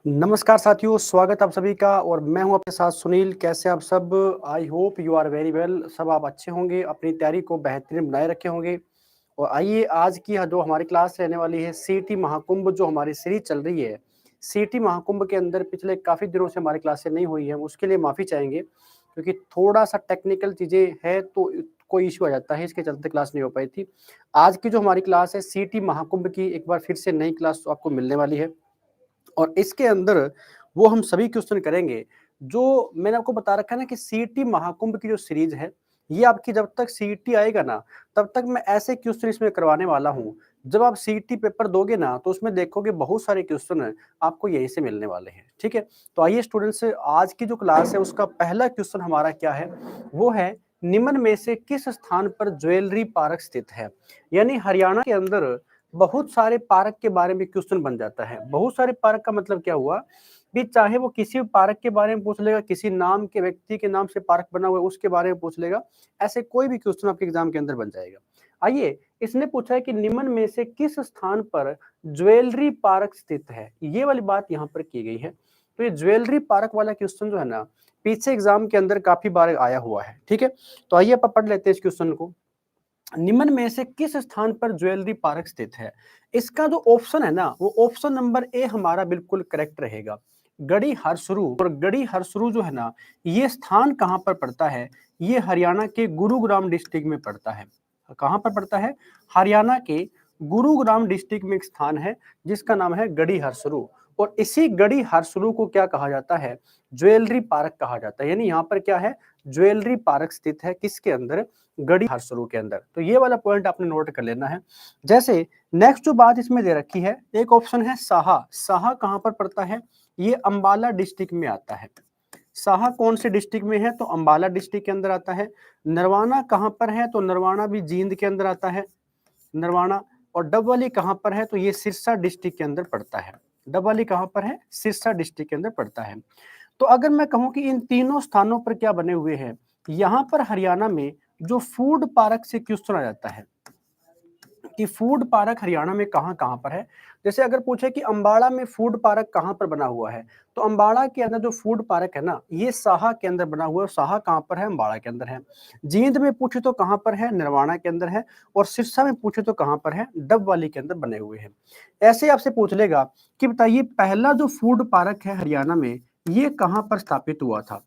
नमस्कार साथियों, स्वागत आप सभी का और मैं हूं आपके साथ सुनील। कैसे आप सब? I hope you are very well. सब आप अच्छे होंगे, अपनी तैयारी को बेहतरीन बनाए रखे होंगे। और आइए आज की जो हमारी क्लास रहने वाली है सीईटी महाकुंभ, जो हमारी सीरीज चल रही है। सीईटी महाकुंभ के अंदर पिछले काफ़ी दिनों से हमारी क्लासें नहीं हुई है, उसके लिए माफ़ी चाहेंगे क्योंकि थोड़ा-सा टेक्निकल चीज़ें है तो कोई इश्यू आ जाता है, इसके चलते क्लास नहीं हो पाई थी। आज की जो हमारी क्लास है सीईटी महाकुंभ की, एक बार फिर से नई क्लास आपको मिलने वाली है। और इसके अंदर वो हम सभी क्वेश्चन करेंगे जो मैंने आपको बता रखा है ना कि सीईटी महाकुंभ की जो सीरीज है, ये आपकी जब तक सीईटी आएगा ना, तब तक मैं ऐसे क्वेश्चन इसमें करवाने वाला हूँ। जब आप सीईटी पेपर दोगे ना, तो उसमें देखोगे बहुत सारे क्वेश्चन आपको यहीं से मिलने वाले हैं, ठीक है? तो आइए स्टूडेंट्स, आज की जो क्लास है उसका पहला क्वेश्चन हमारा क्या है? वो है निम्न में से किस स्थान पर ज्वेलरी पार्क स्थित है? यानी हरियाणा के अंदर बहुत सारे पार्क के बारे में क्वेश्चन बन जाता है। बहुत सारे पार्क का मतलब क्या हुआ कि चाहे वो किसी पार्क के बारे में पूछ लेगा, किसी नाम के व्यक्ति के नाम से पार्क बना हुआ है उसके बारे में पूछ लेगा, ऐसे कोई भी क्वेश्चन आपके एग्जाम के अंदर बन जाएगा। आइए, इसने पूछा है कि निम्न में से किस स्थान पर ज्वेलरी पार्क स्थित है? ये वाली बात यहाँ पर की गई है। तो ये ज्वेलरी पार्क वाला क्वेश्चन जो है ना, पीछे एग्जाम के अंदर काफी बार आया हुआ है, ठीक है? तो आइए आप पढ़ लेते हैं इस क्वेश्चन को। निम्न में से किस स्थान पर ज्वेलरी पार्क स्थित है? इसका जो ऑप्शन है ना, वो ऑप्शन नंबर ए हमारा बिल्कुल करेक्ट रहेगा। गढ़ी हरसरू। और गढ़ी हरसरू जो है ना, ये स्थान कहाँ पर पड़ता है? ये हरियाणा के गुरुग्राम डिस्ट्रिक्ट में पड़ता है। कहाँ पर पड़ता है? हरियाणा के गुरुग्राम डिस्ट्रिक्ट में एक स्थान है जिसका नाम है गढ़ी हरसरू। और इसी गढ़ी हरसरू को क्या कहा जाता है? ज्वेलरी पार्क कहा जाता है। यानी यहाँ पर क्या है? ज्वेलरी पार्क स्थित है किसके अंदर? गढ़ी हरसरू के अंदर। तो ये वाला पॉइंट आपने नोट कर लेना है। जैसे नेक्स्ट जो बात इसमें दे रखी है, एक ऑप्शन है साहा। साहा कहाँ पर पड़ता है? ये अंबाला डिस्ट्रिक्ट में आता है। साहा कौन से डिस्ट्रिक्ट में है? तो अंबाला डिस्ट्रिक्ट के अंदर आता है। नरवाना कहाँ पर है? तो नरवाना भी जींद के अंदर आता है, नरवाना। और डबवाली कहाँ पर है? तो ये सिरसा डिस्ट्रिक्ट के अंदर पड़ता है। डबवाली कहाँ पर है? सिरसा डिस्ट्रिक्ट के अंदर पड़ता है। तो अगर मैं कहूँ कि इन तीनों स्थानों पर क्या बने हुए हैं, यहाँ पर हरियाणा में जो फूड पार्क से क्वेश्चन आ जाता है कि फूड पार्क हरियाणा में कहाँ-कहाँ पर है। जैसे अगर पूछे कि अम्बाड़ा में फूड पार्क कहाँ पर बना हुआ है, तो अम्बाड़ा के अंदर जो फूड पार्क है ना, ये साहा के अंदर बना हुआ है। साहा कहाँ पर है? अम्बाड़ा के अंदर है। जींद में पूछे तो कहाँ पर है? नरवाना के अंदर है। और सिरसा में पूछे तो कहाँ पर है? डबवाली के अंदर बने हुए हैं। ऐसे आपसे पूछ लेगा कि बताइए पहला जो फूड पार्क है हरियाणा में, ये कहाँ पर स्थापित हुआ था?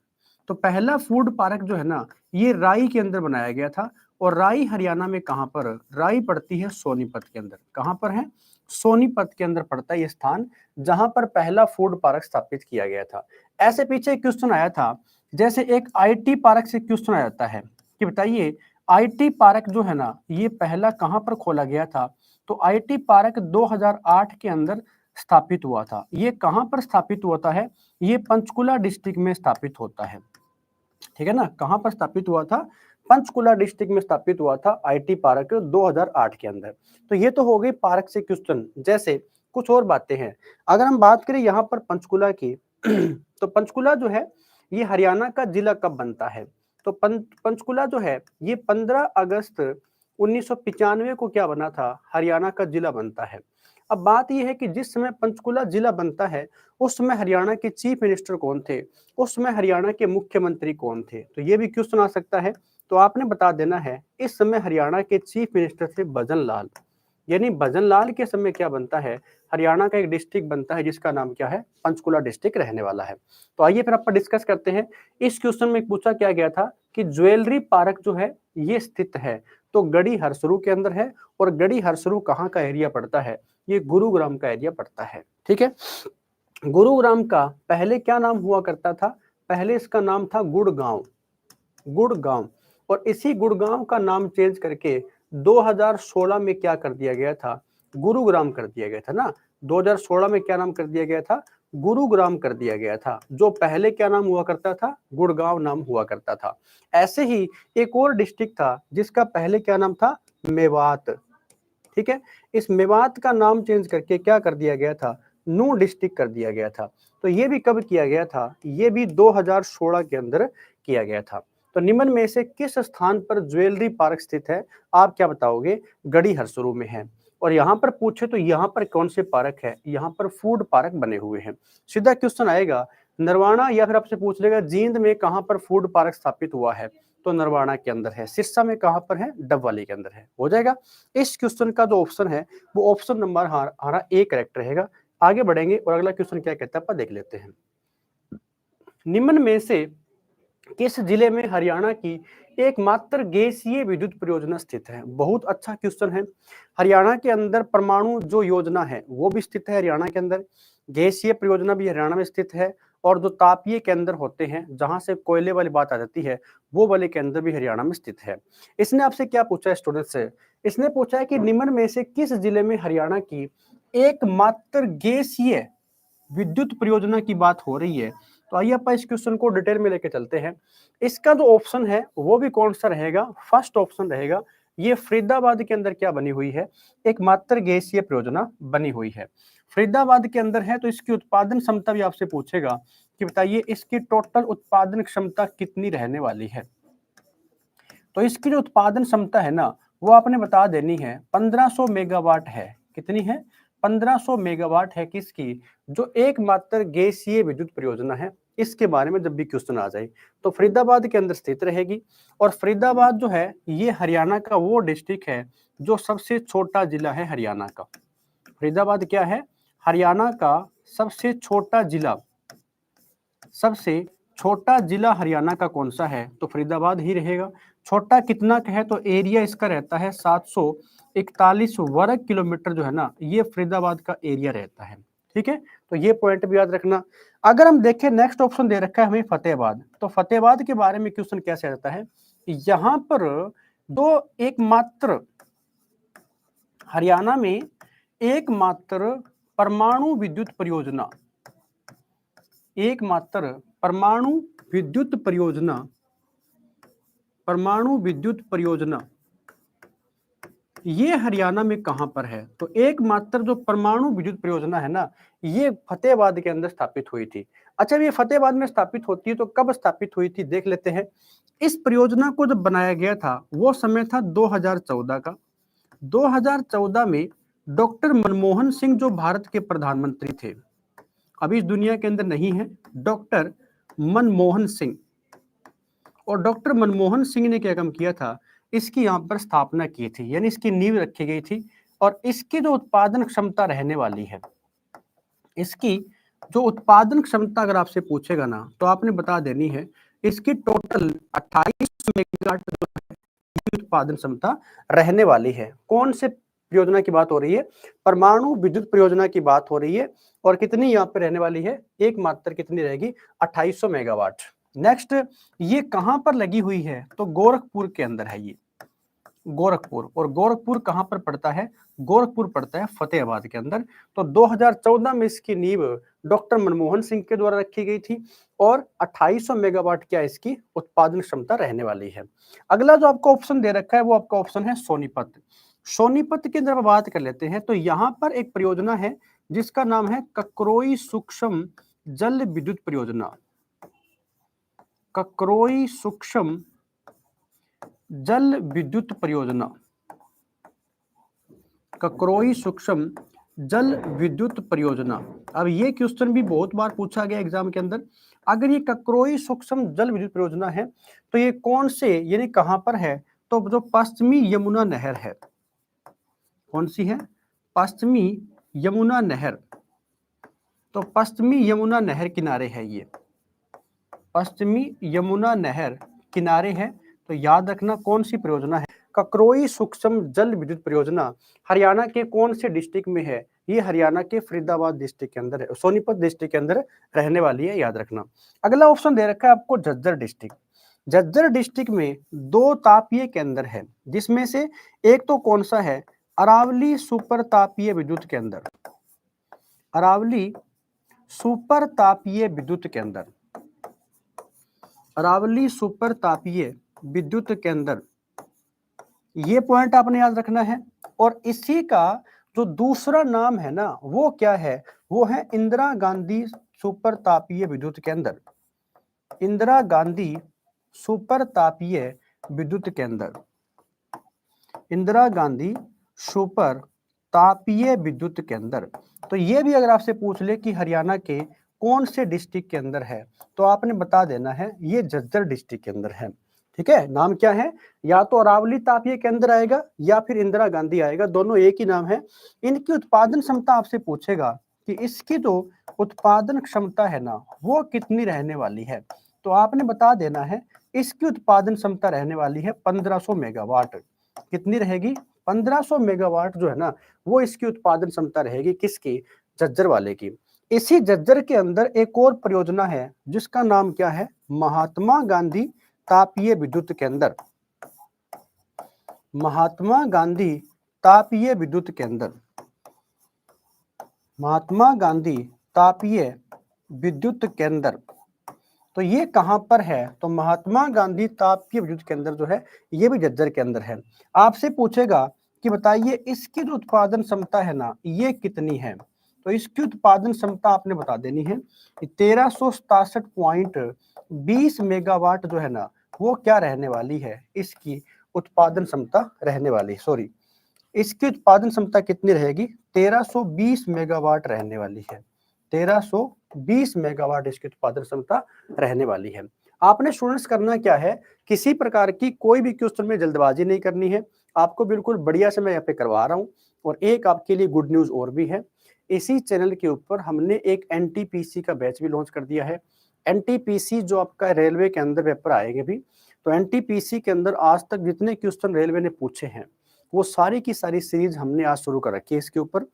तो पहला फूड पार्क जो है ना, ये राई के अंदर बनाया गया था। और राई हरियाणा में कहाँ पर? राई पड़ती है सोनीपत के अंदर। कहाँ पर है? सोनीपत के अंदर पड़ता है ये स्थान, जहां पर पहला फूड पार्क स्थापित किया गया था। ऐसे पीछे एक क्वेश्चन आया था, जैसे एक आईटी पार्क से क्वेश्चन आ जाता है कि बताइए आईटी पार्क जो है ना, ये पहला कहाँ पर खोला गया था? तो आईटी पार्क 2008 के अंदर स्थापित हुआ था। ये कहाँ पर स्थापित होता है? ये पंचकुला डिस्ट्रिक्ट में स्थापित होता है। ठीक है ना? कहाँ पर स्थापित हुआ था? पंचकुला डिस्ट्रिक्ट में स्थापित हुआ था आईटी पार्क 2008 के अंदर। तो ये तो हो गई पार्क से क्वेश्चन। जैसे कुछ और बातें हैं। अगर हम बात करें यहाँ पर पंचकुला की तो पंचकुला जो है ये हरियाणा का जिला कब बनता है? तो पंचकुला जो है ये 15 अगस्त 1995 को क्या बना था? हरियाणा का जिला बनता है। अब बात यह है कि जिस समय पंचकुला जिला बनता है, उस समय हरियाणा के चीफ मिनिस्टर कौन थे? उस समय हरियाणा के मुख्यमंत्री कौन थे? तो ये भी क्वेश्चन आ सकता है। तो आपने बता देना है, इस समय हरियाणा के चीफ मिनिस्टर थे भजन लाल। यानी भजन लाल के समय क्या बनता है? हरियाणा का एक डिस्ट्रिक्ट बनता है जिसका नाम क्या है? पंचकुला डिस्ट्रिक्ट रहने वाला है। तो आइए फिर ਆਪਾਂ डिस्कस करते हैं। इस क्वेश्चन में पूछा क्या गया था कि ज्वेलरी पार्क जो है ये स्थित है, तो गढ़ी हरसरू के अंदर है। और गढ़ी हरसरू कहाँ का एरिया पड़ता है? ये गुरुग्राम का एरिया पड़ता है। ठीक है? गुरुग्राम का पहले क्या नाम हुआ करता था? पहले इसका नाम था गुड़गांव। गुड़गांव। और इसी गुड़गांव का नाम चेंज करके 2016 में क्या कर दिया गया था? गुरुग्राम कर दिया गया था ना। 2016 में क्या नाम कर दिया गया था? गुरुग्राम कर दिया गया था। जो पहले क्या नाम हुआ करता था? गुड़गांव नाम हुआ करता था। ऐसे ही एक और डिस्ट्रिक्ट था जिसका पहले क्या नाम था? मेवात। ठीक है? इस मेवात का नाम चेंज करके क्या कर दिया गया था? नूह डिस्ट्रिक्ट कर दिया गया था। तो ये भी कब किया गया था? ये भी 2016 के अंदर किया गया था। तो निम्न में से किस स्थान पर ज्वेलरी पार्क स्थित है? आप क्या बताओगे? गढ़ी हरसरू में है। और यहाँ पर पूछे तो यहाँ पर कौन से पार्क है, यहाँ पर फूड पार्क बने हुए हैं। सीधा क्वेश्चन आएगा नरवाना, या फिर आपसे पूछ लेगा जींद में कहाँ पर फूड पार्क स्थापित हुआ है, तो नरवाना के अंदर है। सिरसा में कहाँ पर है, डबवाली के अंदर है। हो जाएगा। इस क्वेश्चन का जो ऑप्शन है वो ऑप्शन नंबर हमारा ए करेक्ट रहेगा। आगे बढ़ेंगे और अगला क्वेश्चन क्या कहता है अपन देख लेते हैं। निम्न में से किस जिले में हरियाणा की एकमात्र गैसीय विद्युत परियोजना स्थित है? बहुत अच्छा क्वेश्चन है। हरियाणा के अंदर परमाणु जो योजना है वो भी स्थित है हरियाणा के अंदर, गैसीय परियोजना भी हरियाणा में स्थित है, और जो तापीय केंद्र होते हैं जहां से कोयले वाली बात आ जाती है वो वाले केंद्र भी हरियाणा में स्थित है। इसने आपसे क्या पूछा है स्टूडेंट से, इसने पूछा है कि निम्न में से किस जिले में हरियाणा की एकमात्र गैसीय विद्युत परियोजना की बात हो रही है। तो आइए अपन इस क्वेश्चन को डिटेल में लेके चलते हैं। इसका जो ऑप्शन है वो भी कौन सा रहेगा, फर्स्ट ऑप्शन रहेगा। ये फरीदाबाद के अंदर क्या बनी हुई है, एकमात्र गैसीय परियोजना बनी हुई है, फरीदाबाद के अंदर है। तो इसकी उत्पादन क्षमता भी आपसे पूछेगा कि बताइए इसकी टोटल उत्पादन क्षमता कितनी रहने वाली है। तो इसकी जो उत्पादन क्षमता है ना वो आपने बता देनी है 1500 मेगावाट है। कितनी है, 1500 मेगावाट है किसकी, जो एकमात्र गैसीय विद्युत परियोजना है। इसके बारे में जब भी क्वेश्चन आ जाए तो फरीदाबाद के अंदर स्थित रहेगी। और फरीदाबाद जो है ये हरियाणा का वो डिस्ट्रिक्ट है जो सबसे छोटा जिला है हरियाणा का। फरीदाबाद क्या है, हरियाणा का सबसे छोटा जिला। सबसे छोटा जिला हरियाणा का कौन सा है, तो फरीदाबाद ही रहेगा। छोटा कितना का है, तो एरिया इसका रहता है 741 वर्ग किलोमीटर जो है ना, ये फरीदाबाद का एरिया रहता है। ठीक है, तो ये पॉइंट भी याद रखना। अगर हम देखें नेक्स्ट ऑप्शन दे रखा है हमें फतेहाबाद, तो फतेहाबाद के बारे में क्वेश्चन कैसे रहता है, यहाँ पर दो एकमात्र हरियाणा में एकमात्र परमाणु विद्युत परियोजना, एकमात्र परमाणु विद्युत परियोजना, परमाणु विद्युत परियोजना ये हरियाणा में कहां पर है, तो एकमात्र जो परमाणु विद्युत परियोजना है ना ये फतेहाबाद के अंदर स्थापित हुई थी। अच्छा, ये फतेहाबाद में स्थापित होती है तो कब स्थापित हुई थी देख लेते हैं। इस परियोजना को जब बनाया गया था वो समय था 2014 का। 2014 में डॉक्टर मनमोहन सिंह जो भारत के प्रधानमंत्री थे, अभी इस दुनिया के अंदर नहीं है, डॉक्टर मनमोहन सिंह। और डॉक्टर मनमोहन सिंह ने क्या काम किया था, इसकी यहाँ पर स्थापना की थी, यानी इसकी नींव रखी गई थी। और इसकी जो उत्पादन क्षमता रहने वाली है, इसकी जो उत्पादन क्षमता अगर आपसे पूछेगा ना तो आपने बता देनी है इसकी टोटल 28 मेगावाट जो है उत्पादन क्षमता रहने वाली है। कौन से परियोजना की बात हो रही है, परमाणु विद्युत परियोजना की बात हो रही है। और कितनी यहाँ पे रहने वाली है, एकमात्र कितनी रहेगी, 2800 मेगावाट। नेक्स्ट, ये कहां पर लगी हुई है, तो गोरखपुर के अंदर है ये, गोरखपुर। और गोरखपुर कहां पर पड़ता है, गोरखपुर पड़ता है फतेहाबाद के अंदर। तो 2014 में इसकी नींव डॉक्टर मनमोहन सिंह के द्वारा रखी गई थी और 2800 मेगावाट क्या इसकी उत्पादन क्षमता रहने वाली है। अगला जो आपको ऑप्शन दे रखा है वो आपका ऑप्शन है सोनीपत। सोनीपत की जब बात कर लेते हैं तो यहाँ पर एक परियोजना है जिसका नाम है ककरोई सूक्ष्म जल विद्युत परियोजना। ककरोई सूक्ष्म जल विद्युत परियोजना, ककरोई सूक्ष्म जल विद्युत परियोजना। अब ये क्वेश्चन भी बहुत बार पूछा गया एग्जाम के अंदर। अगर ये ककरोई सूक्ष्म जल विद्युत परियोजना है तो ये कौन से, यानी कहां पर है, तो जो पश्चिमी यमुना नहर है, कौन सी है, पश्चिमी यमुना नहर। तो पश्चिमी यमुना नहर किनारे है ये, पश्चिमी यमुना नहर किनारे है। तो याद रखना कौन सी परियोजना है, ककरोई सूक्ष्म जल विद्युत परियोजना हरियाणा के कौन से डिस्ट्रिक्ट में है, ये हरियाणा के फरीदाबाद डिस्ट्रिक्ट के अंदर है, सोनीपत डिस्ट्रिक्ट के अंदर रहने वाली है, याद रखना। अगला ऑप्शन दे रखा है आपको झज्जर डिस्ट्रिक्ट। झज्जर डिस्ट्रिक्ट में 2 तापीय केंद्र है, जिसमें से एक तो कौन सा है, अरावली सुपर तापीय विद्युत केंद्र, अरावली सुपर तापीय विद्युत केंद्र, अरावली सुपर तापीय विद्युत केंद्र, ये पॉइंट आपने याद रखना है। और इसी का जो दूसरा नाम है ना वो क्या है, वो है इंदिरा गांधी सुपर तापीय विद्युत केंद्र, इंदिरा गांधी सुपर तापीय विद्युत केंद्र, इंदिरा गांधी सुपर तापीय विद्युत केंद्र। तो ये भी अगर आपसे पूछ ले कि हरियाणा के कौन से डिस्ट्रिक्ट के अंदर है, तो आपने बता देना है ये झज्जर डिस्ट्रिक्ट के अंदर है। ठीक है, नाम क्या है? या तो अरावली तापीय केंद्र आएगा या फिर इंदिरा गांधी आएगा, दोनों एक ही नाम है। इनकी उत्पादन क्षमता आपसे पूछेगा कि इसकी जो उत्पादन क्षमता है ना, वो कितनी रहने वाली है। तो आपने बता देना है इसकी उत्पादन क्षमता रहने वाली है 1500 मेगावाट। कितनी रहेगी? 1500 मेगावाट जो है ना, वो इसकी उत्पादन क्षमता रहेगी। किसकी? झज्जर वाले की। इसी झज्जर के अंदर एक और परियोजना है जिसका नाम क्या है? महात्मा गांधी तापीय विद्युत केंद्र। महात्मा गांधी तापीय विद्युत केंद्र। महात्मा गांधी तापीय विद्युत केंद्र। तो ये कहां पर है? तो महात्मा गांधी तापीय विद्युत केंद्र जो है, ये भी झज्जर के अंदर है। आपसे पूछेगा कि बताइए इसकी जो उत्पादन क्षमता है ना, ये कितनी है। तो इसकी उत्पादन क्षमता आपने बता देनी है 1367.20 मेगावाट जो है ना, वो क्या रहने वाली है? इसकी उत्पादन क्षमता रहने वाली, सॉरी, इसकी उत्पादन क्षमता कितनी रहेगी? 1320 मेगावाट रहने वाली है। 1320 मेगावाट इसकी उत्पादन क्षमता रहने वाली है। आपने स्टूडेंट्स करना क्या है, किसी प्रकार की कोई भी क्वेश्चन में जल्दबाजी नहीं करनी है। आपको बिल्कुल बढ़िया से मैं यहाँ पे करवा रहा हूँ। और एक आपके लिए गुड न्यूज और भी है, इसी चैनल के ऊपर हमने एक एनटीपीसी का बैच भी लॉन्च कर दिया है। एनटीपीसी जो आपका रेलवे के अंदर पेपर आएंगे भी, तो एनटीपीसी के अंदर आज तक जितने क्वेश्चन रेलवे ने पूछे हैं, वो सारी की सारी सीरीज हमने आज शुरू कर रखी है इसके ऊपर।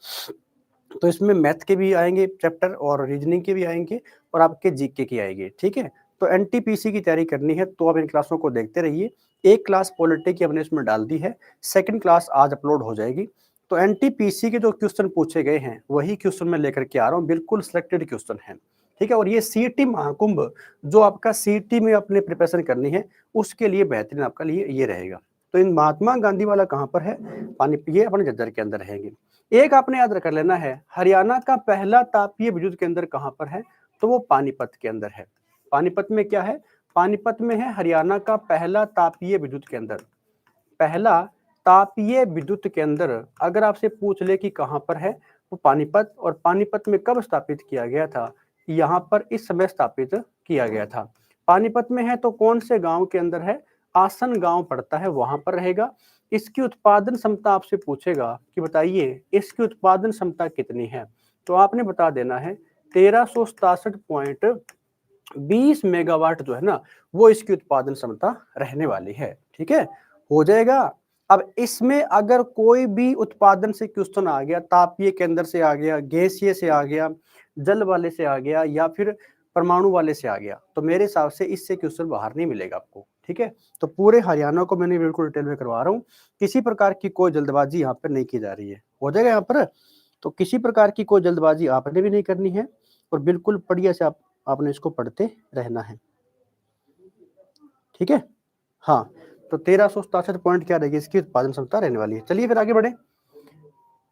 तो इसमें मैथ के भी आएंगे चैप्टर और रीजनिंग के भी आएंगे और आपके जीके की आएंगे। ठीक है, तो एनटीपीसी की तैयारी करनी है तो आप इन क्लासों को देखते रहिए। एक क्लास पॉलिटी की हमने इसमें डाल दी है, सेकंड क्लास आज अपलोड हो जाएगी। तो एनटीपीसी के जो क्वेश्चन पूछे गए हैं वही क्वेश्चन मैं लेकर के आ रहा हूँ, बिल्कुल सिलेक्टेड क्वेश्चन है। ठीक है, और ये सीईटी महाकुंभ जो आपका सीईटी में अपने प्रिपरेशन करनी है, उसके लिए बेहतरीन आपका लिए ये रहेगा। तो इन महात्मा गांधी वाला कहाँ पर है? पानी ये अपने झज्जर के अंदर रहेंगे। एक आपने याद कर लेना है, हरियाणा का पहला तापीय विद्युत केंद्र कहां पर है? तो वो पानीपत के अंदर है। पानीपत में क्या है? पानीपत में है हरियाणा का पहला तापीय विद्युत केंद्र। पहला तापीय विद्युत केंद्र अगर आपसे पूछ ले कि कहां पर है, वो पानीपत। और पानीपत में कब स्थापित किया गया था? यहाँ पर इस समय स्थापित किया गया था। पानीपत में है तो कौन से गांव के अंदर है? आसन गांव पड़ता है, वहां पर रहेगा। इसकी उत्पादन क्षमता आपसे पूछेगा कि बताइए इसकी उत्पादन क्षमता कितनी है, तो आपने बता देना है 1367.20 मेगावाट जो है ना, वो इसकी उत्पादन क्षमता रहने वाली है। ठीक है, हो जाएगा। अब इसमें अगर कोई भी उत्पादन से क्वेश्चन आ गया, तापीय केंद्र से आ गया, गैसीय से आ गया, जल वाले से आ गया या फिर परमाणु वाले से आ गया, तो मेरे हिसाब से इससे क्वेश्चन बाहर नहीं मिलेगा आपको। ठीक है, तो पूरे हरियाणा को मैंने बिल्कुल डिटेल में करवा रहा हूँ, किसी प्रकार की कोई जल्दबाजी यहाँ पर नहीं की जा रही है। हो जाएगा यहाँ पर, तो किसी प्रकार की कोई जल्दबाजी आपने भी नहीं करनी है और बिल्कुल बढ़िया से आपने इसको पढ़ते रहना है। ठीक है, हाँ, तो 1367 पॉइंट क्या रहेगी इसकी उत्पादन क्षमता रहने वाली है। चलिए फिर आगे बढ़े।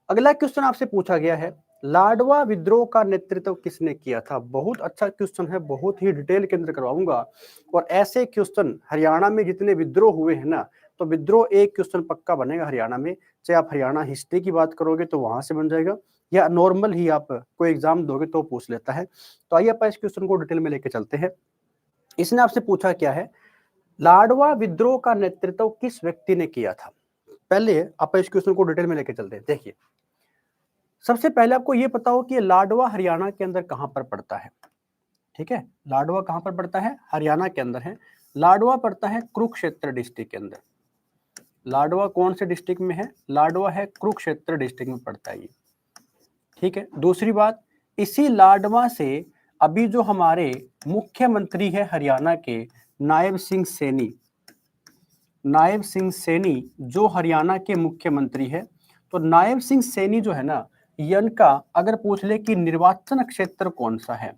अगला क्वेश्चन आपसे पूछा गया है, लाडवा विद्रोह का नेतृत्व किसने किया था? बहुत अच्छा क्वेश्चन है, बहुत ही डिटेल के अंदर करवाऊंगा। और ऐसे क्वेश्चन हरियाणा में जितने विद्रोह हुए हैं ना, तो विद्रोह एक क्वेश्चन पक्का बनेगा हरियाणा में। चाहे आप हरियाणा हिस्ट्री की बात करोगे तो वहां से बन जाएगा, या नॉर्मल ही आप कोई एग्जाम दोगे तो पूछ लेता है। तो आइए आप इस क्वेश्चन को डिटेल में लेके चलते हैं। इसने आपसे पूछा क्या है, लाडवा विद्रोह का नेतृत्व किस व्यक्ति ने किया था? पहले आप इस क्वेश्चन को डिटेल में लेके चलते हैं। देखिए, सबसे पहले आपको ये पता हो कि लाडवा हरियाणा के अंदर कहां पर पड़ता है। ठीक है, लाडवा कहां पर पड़ता है? हरियाणा के अंदर है। लाडवा पड़ता है कुरुक्षेत्र डिस्ट्रिक्ट के अंदर। लाडवा कौन से डिस्ट्रिक्ट में है? लाडवा है कुरुक्षेत्र डिस्ट्रिक्ट में पड़ता है ये। ठीक है, दूसरी बात, इसी लाडवा से अभी जो हमारे मुख्यमंत्री है हरियाणा के, नायब सिंह सैनी, नायब सिंह सैनी जो हरियाणा के मुख्यमंत्री है, तो नायब सिंह सैनी जो है ना, इनका अगर पूछ ले कि निर्वाचन क्षेत्र कौन सा है,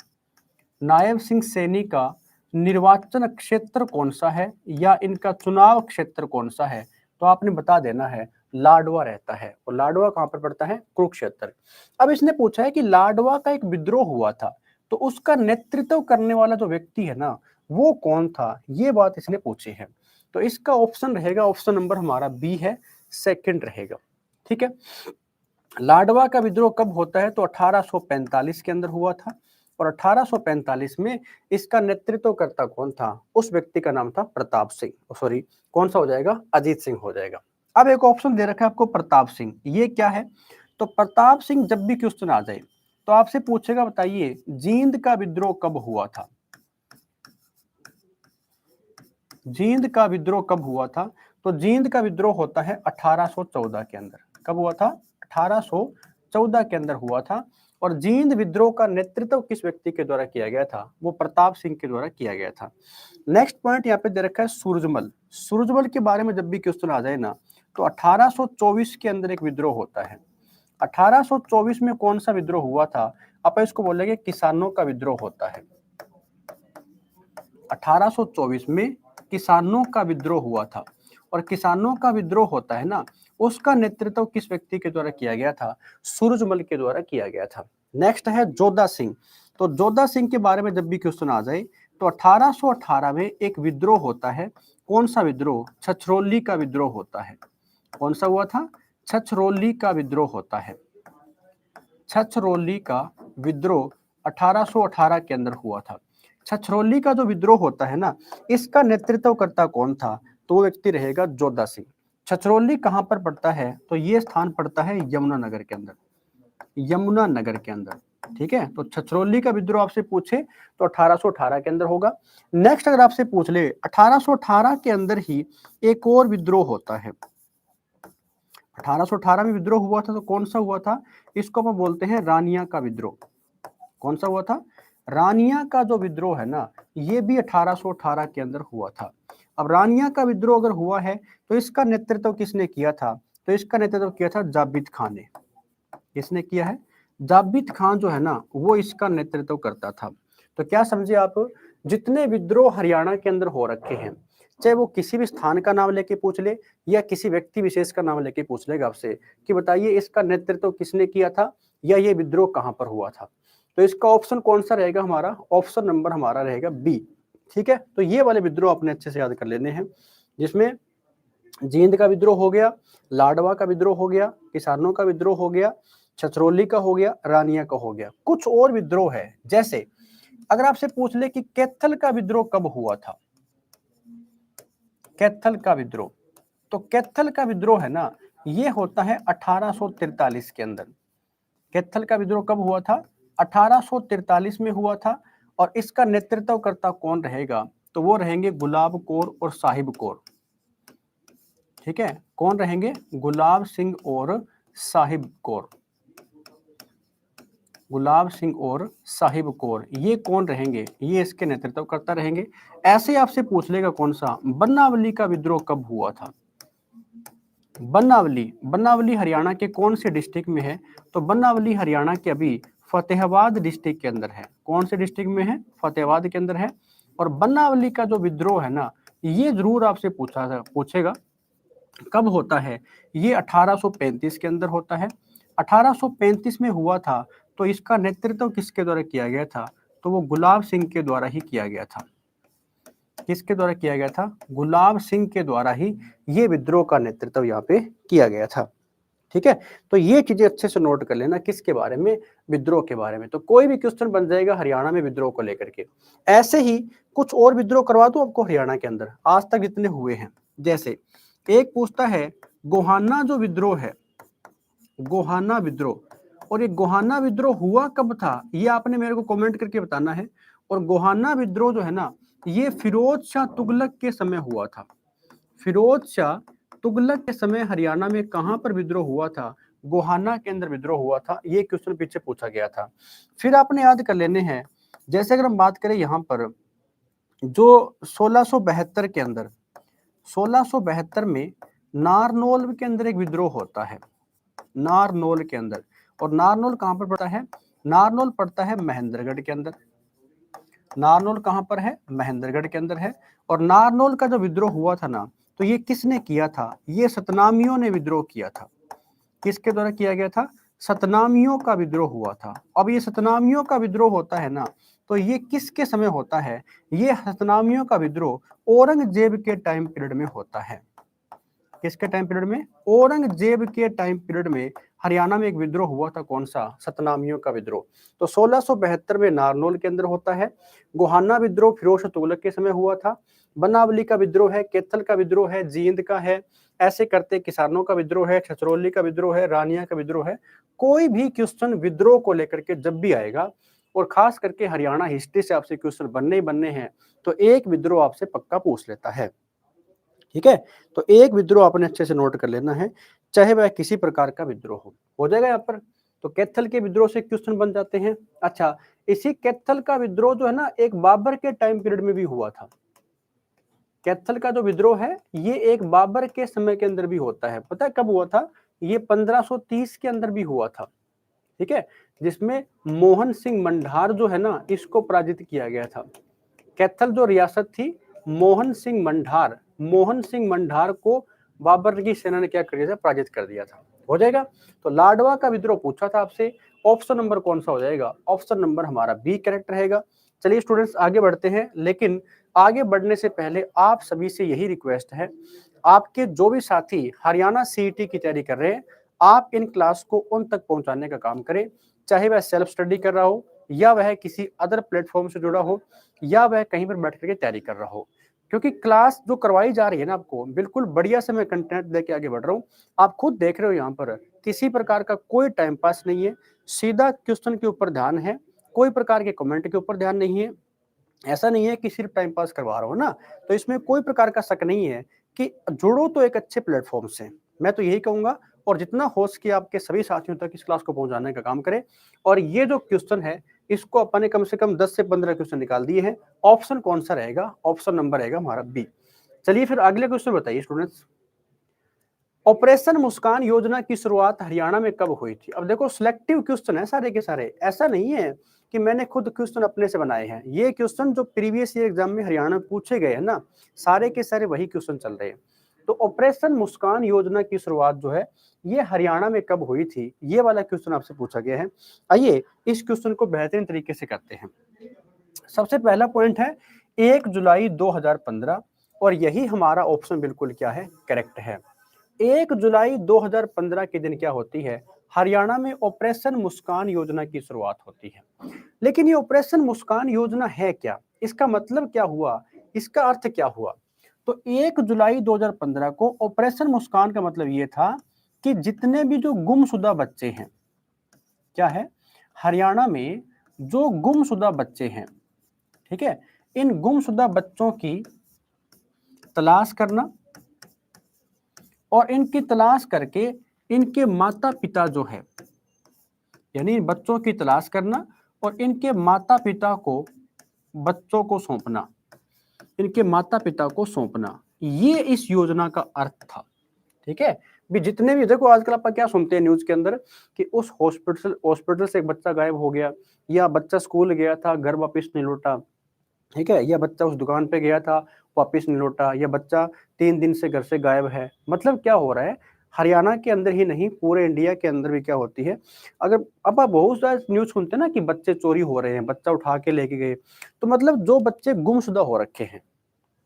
नायब सिंह सैनी का निर्वाचन क्षेत्र कौन सा है या इनका चुनाव क्षेत्र कौन सा है, तो आपने बता देना है लाडवा रहता है। और लाडवा कहां पर पड़ता है? कुरुक्षेत्र। अब इसने पूछा है कि लाडवा का एक विद्रोह हुआ था, तो उसका नेतृत्व करने वाला जो व्यक्ति है ना, वो कौन था, ये बात इसने पूछी है। तो इसका ऑप्शन रहेगा, ऑप्शन नंबर हमारा बी है, सेकंड रहेगा। ठीक है, लाडवा का विद्रोह कब होता है? तो 1845 के अंदर हुआ था और 1845 में इसका नेतृत्व करता कौन था? उस व्यक्ति का नाम था प्रताप सिंह। सॉरी, कौन सा हो जाएगा? अजीत सिंह हो जाएगा। अब एक ऑप्शन दे रखा है आपको प्रताप सिंह, ये क्या है? तो प्रताप सिंह जब भी क्वेश्चन आ जाए तो आपसे पूछेगा, बताइए जींद का विद्रोह कब हुआ था? जींद का विद्रोह कब हुआ था? तो जींद का विद्रोह होता है 1814 के अंदर। कब हुआ था? 1814 के अंदर हुआ था। और जींद विद्रोह का नेतृत्व किस व्यक्ति के द्वारा किया गया था? वो प्रताप सिंह के द्वारा किया गया था। नेक्स्ट पॉइंट यहाँ पे दे रखा है सूरजमल। सूरजमल के बारे में जब भी क्वेश्चन आ जाए ना, तो 1824 के अंदर एक विद्रोह होता है। 1824 में कौन सा विद्रोह हुआ था? आप इसको बोलेंगे किसानों का विद्रोह होता है। 1824 में किसानों का विद्रोह हुआ था। और किसानों का विद्रोह होता है ना, उसका नेतृत्व किस व्यक्ति के द्वारा किया गया था? सूरजमल के द्वारा किया गया था। नेक्स्ट है जोधा सिंह। तो जोधा सिंह के बारे में जब भी क्वेश्चन आ जाए तो 1818 में एक विद्रोह होता है। कौन सा विद्रोह? छछरौली का विद्रोह होता है। कौन सा हुआ था? छछरौली का विद्रोह होता है। छछरौली का विद्रोह 1818 के अंदर हुआ था। छछरौली का जो विद्रोह होता है ना, इसका नेतृत्व करता कौन था? तो वो व्यक्ति रहेगा जोधा सिंह। छछरौली कहां पर पड़ता है? तो ये स्थान पड़ता है यमुनानगर के अंदर। यमुनानगर के अंदर, ठीक है। तो छछरौली का विद्रोह आपसे पूछे तो 1818 के अंदर होगा। नेक्स्ट अगर आपसे पूछ ले 1818 के अंदर ही एक और विद्रोह होता है। 1818 में विद्रोह हुआ था, तो कौन सा हुआ था? इसको हम बोलते हैं रानिया का विद्रोह। कौन सा हुआ था? रानिया का जो विद्रोह है ना, ये भी 1818 के अंदर हुआ था। अब रानिया का विद्रोह अगर हुआ है तो इसका नेतृत्व किसने किया था? तो इसका नेतृत्व किया था जाबित खान ने। किसने किया है? जाबित खान जो है ना, वो इसका नेतृत्व करता था। तो क्या समझे आप? जितने विद्रोह हरियाणा के अंदर हो रखे हैं, चाहे वो किसी भी स्थान का नाम लेके पूछ ले या किसी व्यक्ति विशेष का नाम लेके पूछ लेगा आपसे कि बताइए इसका नेतृत्व किसने किया था या ये विद्रोह कहां पर हुआ था, तो इसका ऑप्शन कौन सा रहेगा हमारा? ऑप्शन नंबर हमारा रहेगा बी। ठीक है, तो ये वाले विद्रोह अपने अच्छे से याद कर लेने हैं, जिसमें जींद का विद्रोह हो गया, लाडवा का विद्रोह हो गया, किसानों का विद्रोह हो गया, छछरौली का हो गया, रानिया का हो गया। कुछ और विद्रोह है, जैसे अगर आपसे पूछ ले कि कैथल का विद्रोह कब हुआ था? कैथल का विद्रोह, तो कैथल का विद्रोह है ना, ये होता है 1843 के अंदर। कैथल का विद्रोह कब हुआ था? 1843 में हुआ था। और इसका नेतृत्व करता कौन रहेगा? तो वो रहेंगे गुलाब कौर और साहिब कौर। ठीक है, कौन रहेंगे? गुलाब सिंह और साहिब कौर। गुलाब सिंह और साहिब कौर, ये कौन रहेंगे? ये इसके नेतृत्व करता रहेंगे। ऐसे आपसे पूछ लेगा कौन सा? बनावली का विद्रोह कब हुआ था? बनावली, बनावली हरियाणा के कौन से डिस्ट्रिक्ट में है? तो बनावली हरियाणा के अभी फतेहाबाद डिस्ट्रिक्ट के अंदर है। कौन से डिस्ट्रिक्ट में है? फतेहाबाद के अंदर है। और बनावली का जो विद्रोह है ना, ये जरूर आपसे पूछेगा कब होता है? ये 1835 के अंदर होता है। 1835 में हुआ था, तो इसका नेतृत्व किसके द्वारा किया गया था? तो वो गुलाब सिंह के द्वारा ही किया गया था। किसके द्वारा किया गया था? गुलाब सिंह के द्वारा ही ये विद्रोह का नेतृत्व यहाँ पे किया गया था। ठीक है, तो ये चीजें अच्छे से नोट कर लेना, किसके बारे में? विद्रोह के बारे में। तो कोई भी क्वेश्चन बन जाएगा हरियाणा में विद्रोह को लेकर के। ऐसे ही कुछ और विद्रोह करवा दूं आपको हरियाणा के अंदर आज तक जितने हुए हैं। जैसे एक पूछता है गोहाना जो विद्रोह है, गोहाना विद्रोह, और ये गोहाना विद्रोह हुआ कब था? ये आपने मेरे को कमेंट करके बताना है। और गोहाना विद्रोह जो है ना, ये फिरोज शाह तुगलक के समय हुआ था। फिरोज शाह तुगलक के समय हरियाणा में कहां पर विद्रोह हुआ था? गोहाना के अंदर विद्रोह हुआ था। ये क्वेश्चन पीछे पूछा गया था। फिर आपने याद कर लेने हैं, जैसे अगर हम बात करें यहाँ पर जो 1672 के अंदर, 1672 में नारनौल के अंदर एक विद्रोह होता है। नारनौल के अंदर, और नारनौल कहां पर पड़ता है? नारनौल पड़ता है महेंद्रगढ़ के अंदर। नारनौल कहां पर है? महेंद्रगढ़ के अंदर है। और नारनौल का जो विद्रोह हुआ था ना, तो ये किसने किया था? ये सतनामियों ने विद्रोह किया था। किसके द्वारा किया गया था? सतनामियों का विद्रोह हुआ था। अब ये सतनामियों का विद्रोह होता है ना, तो ये किसके समय होता है? ये सतनामियों का विद्रोह औरंगजेब के टाइम पीरियड में होता है। किसके टाइम पीरियड में? औरंगजेब के टाइम पीरियड में हरियाणा में एक विद्रोह हुआ था, कौन सा? सतनामियों का विद्रोह। तो 1672 में नारनौल के अंदर होता है। गोहाना विद्रोह फिरोज शाह तुगलक के समय हुआ था। बनावली का विद्रोह है, कैथल का विद्रोह है, जींद का है, ऐसे करते किसानों का विद्रोह है, छछरौली का विद्रोह है, रानिया का विद्रोह है। कोई भी क्वेश्चन विद्रोह को लेकर के जब भी आएगा, और खास करके हरियाणा हिस्ट्री से आपसे क्वेश्चन बनने हैं, तो एक विद्रोह आपसे पक्का पूछ लेता है। ठीक है, तो एक विद्रोह आपने अच्छे से नोट कर लेना है, चाहे वह किसी प्रकार का विद्रोह हो जाएगा यहाँ पर। तो कैथल के विद्रोह से क्वेश्चन बन जाते हैं। अच्छा, इसी कैथल का विद्रोह जो है ना, एक बाबर के टाइम पीरियड में भी हुआ था। कैथल का जो विद्रोह है, ये एक बाबर के समय के अंदर भी होता है। पता है कब हुआ था? ये 1530 के अंदर भी हुआ था। ठीक है, जिसमें मोहन सिंह मंढार जो है ना, इसको पराजित किया गया था। कैथल जो रियासत थी, मोहन सिंह मंढार को बाबर की सेना ने क्या कर दिया था? पराजित कर दिया था। हो जाएगा। तो लाडवा का विद्रोह पूछा था आपसे, ऑप्शन नंबर कौन सा हो जाएगा? ऑप्शन नंबर हमारा बी करेक्ट रहेगा। चलिए स्टूडेंट्स आगे बढ़ते हैं, लेकिन आगे बढ़ने से पहले आप सभी से यही रिक्वेस्ट है, आपके जो भी साथी हरियाणा सीईटी की तैयारी कर रहे हैं, आप इन क्लास को उन तक पहुंचाने का काम करें, चाहे वह सेल्फ स्टडी कर रहा हो, या वह किसी अदर प्लेटफॉर्म से जुड़ा हो, या वह कहीं पर बैठ करके तैयारी कर रहा हो। क्योंकि क्लास जो करवाई जा रही है ना आपको, बिल्कुल बढ़िया से मैं कंटेंट देके आगे बढ़ रहा हूँ। आप खुद देख रहे हो यहाँ पर किसी प्रकार का कोई टाइम पास नहीं है, सीधा क्वेश्चन के ऊपर ध्यान है, कोई प्रकार के कमेंट के ऊपर ध्यान नहीं है। ऐसा नहीं है कि सिर्फ टाइम पास करवा रहा हूँ ना, तो इसमें कोई प्रकार का शक नहीं है कि जुड़ो तो एक अच्छे प्लेटफॉर्म से। मैं तो यही कहूंगा, और जितना हो सके आपके सभी साथियों तक इस क्लास को पहुंचाने का काम करें। और ये जो क्वेश्चन है, इसको अपन ने कम से कम 10 से 15 क्वेश्चन निकाल दिए हैं। ऑप्शन कौन सा रहेगा? ऑप्शन नंबर रहेगा हमारा बी। चलिए फिर अगले क्वेश्चन बताइए स्टूडेंट्स। ऑपरेशन मुस्कान योजना की शुरुआत हरियाणा में कब हुई थी? अब देखो, सिलेक्टिव क्वेश्चन है सारे के सारे, ऐसा नहीं है कि मैंने खुद क्वेश्चन अपने से बनाए हैं। ये क्वेश्चन जो प्रीवियस ईयर एग्जाम में हरियाणा में पूछे गए हैं ना, सारे के सारे वही क्वेश्चन चल रहे हैं। तो ऑपरेशन मुस्कान योजना की शुरुआत जो है, ये हरियाणा में कब हुई थी? ये वाला क्वेश्चन आपसे पूछा गया है। आइए इस क्वेश्चन को बेहतरीन तरीके से करते हैं। सबसे पहला पॉइंट है 1 जुलाई 2015, और यही हमारा ऑप्शन बिल्कुल क्या है? करेक्ट है। 1 जुलाई 2015 के दिन क्या होती है? हरियाणा में ऑपरेशन मुस्कान योजना की शुरुआत होती है। लेकिन ये ऑपरेशन मुस्कान योजना है क्या? इसका मतलब क्या हुआ? इसका अर्थ क्या हुआ? तो 1 जुलाई 2015 को ऑपरेशन मुस्कान का मतलब ये था कि जितने भी जो गुमशुदा बच्चे हैं, क्या है? हरियाणा में जो गुमशुदा बच्चे हैं, ठीक है, इन गुमशुदा बच्चों की तलाश करना, और इनकी तलाश करके इनके माता पिता जो है, यानी बच्चों की तलाश करना और इनके माता पिता को बच्चों को सौंपना, इनके माता पिता को सौंपना, ये इस योजना का अर्थ था। ठीक है, भी जितने भी देखो आजकल आप क्या सुनते हैं न्यूज के अंदर कि उस हॉस्पिटल से एक बच्चा गायब हो गया, या बच्चा स्कूल गया था घर वापस नहीं लौटा, ठीक है, या बच्चा उस दुकान पे गया था वापस नहीं लौटा, या बच्चा 3 दिन से घर से गायब है। मतलब क्या हो रहा है, हरियाणा के अंदर ही नहीं पूरे इंडिया के अंदर भी क्या होती है, अगर अब आप बहुत सारे न्यूज सुनते हैं ना कि बच्चे चोरी हो रहे हैं, बच्चा उठा के लेके गए, तो मतलब जो बच्चे गुमशुदा हो रखे हैं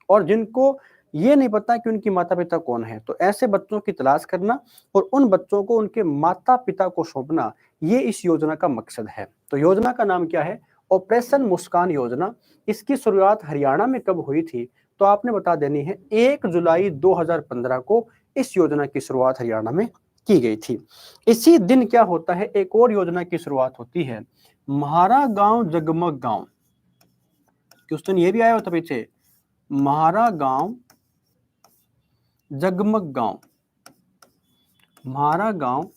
और जिनको ये नहीं पता कि उनकी माता पिता कौन है, तो ऐसे बच्चों की तलाश करना और उन बच्चों को उनके माता पिता को सौंपना, ये इस योजना का मकसद है। तो योजना का नाम क्या है? ऑपरेशन मुस्कान योजना। इसकी शुरुआत हरियाणा में कब हुई थी? तो आपने बता देनी है 1 जुलाई 2015 को इस योजना की शुरुआत हरियाणा में की गई थी। इसी दिन क्या होता है, एक और योजना की शुरुआत होती है, म्हारा गांव जगमग गांव। क्वेश्चन ये भी आया होता पीछे, म्हारा गांव जगमग गांव, म्हारा गांव